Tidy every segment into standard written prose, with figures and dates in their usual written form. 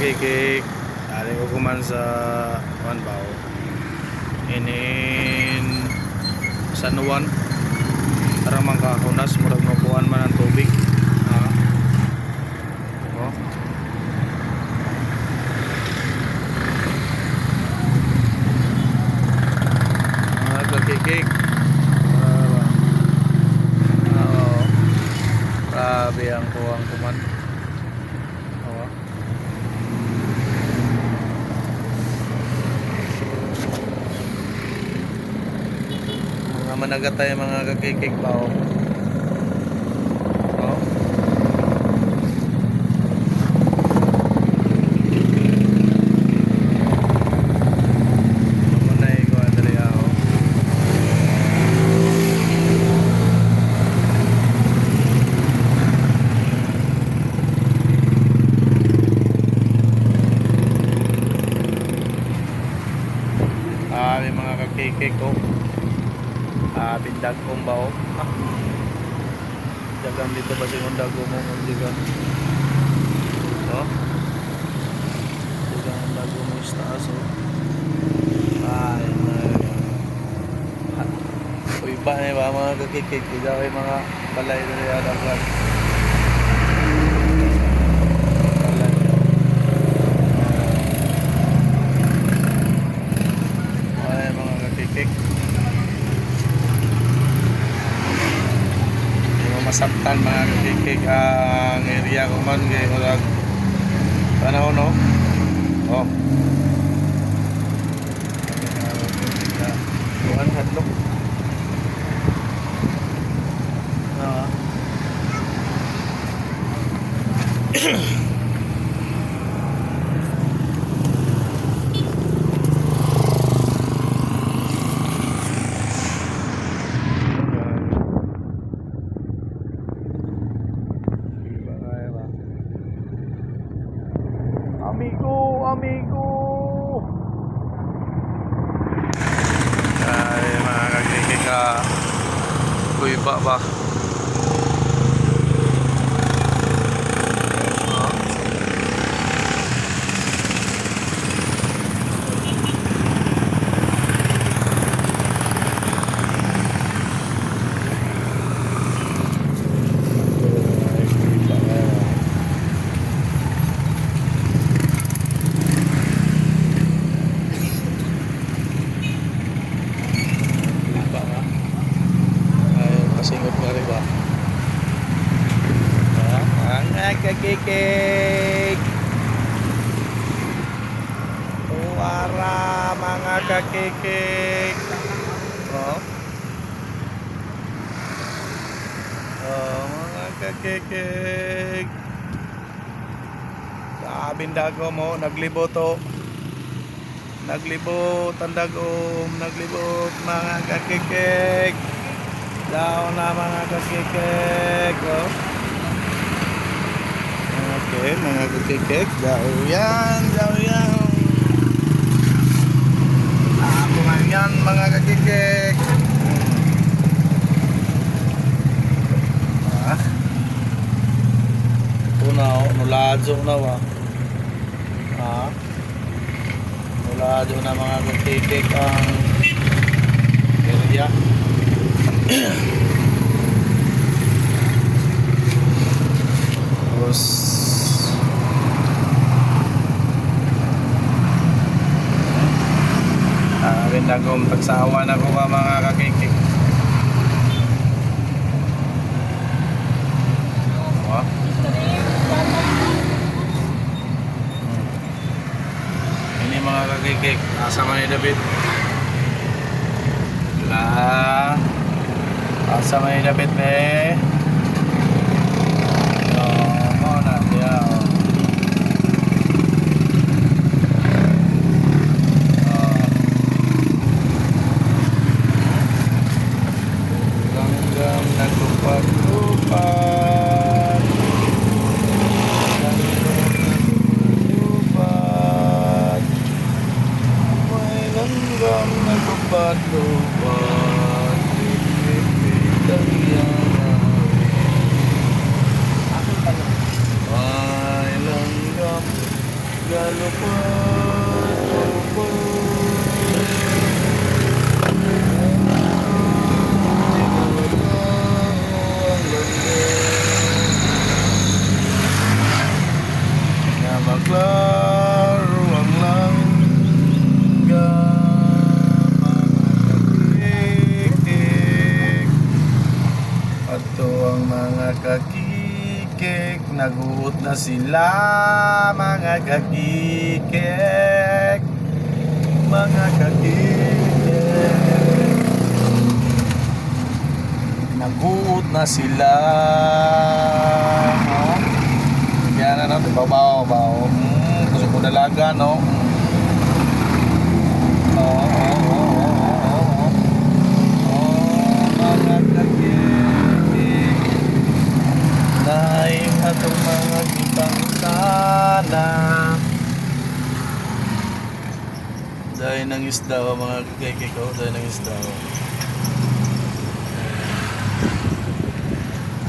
kikik dari ko kuman sa Wanbao inin San Juan para mangkahunas murag makuhan man ang tubig oh. Mga kikik grabe ang kuwang kuman managatay mga kakikik pa oh. Manay ko adali ako. May mga kakikik ko. Bindag kong bao dagan dito ba si Honda mo digan dagan Honda mo istas ay uy ba na ba mga kakikik diga kay mga balay na rin dagan ay mga kakikik masabtan mga kakikik ang area ko man kay murag panahon no oh buwan hadlok amigo ay mga kakikik kuy ba singot nga rin ba mga kakikik tuwara mga kakikik mga kakikik sabing dago mo naglibot ang dagom naglibot mga kakikik daw na mga kakikik okay mga kakikik daw yan ako nga yan mga kakikik punaw nuladyo na nuladyo na mga kakikik ang area terus bindagom tagsawa na ko mga kakikik ini mga kakikik asa man ni David asa may dapat me mo na dia langgam naglupat-lupat may langgam naglupat-lupat kakikik, naguot na sila, mga kakikik, mga kakikik, naguot na sila. No? Yan na natin, babaw. Gusto ko dalaga, no? Mga kakikik, naing atong mga gipang sana. Dahil ng isda, mga kakikik, dahil ng isda.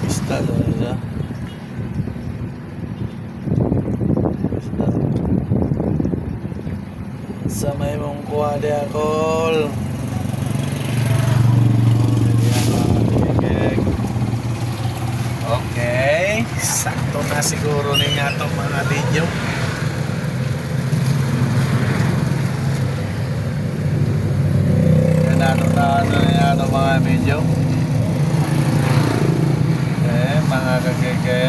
Isda, isda. Sa may mong kuha di akol. Okay, sakto na siguro ni nga itong mga video. Ganado na itong mga video. Okay, mga kakeke.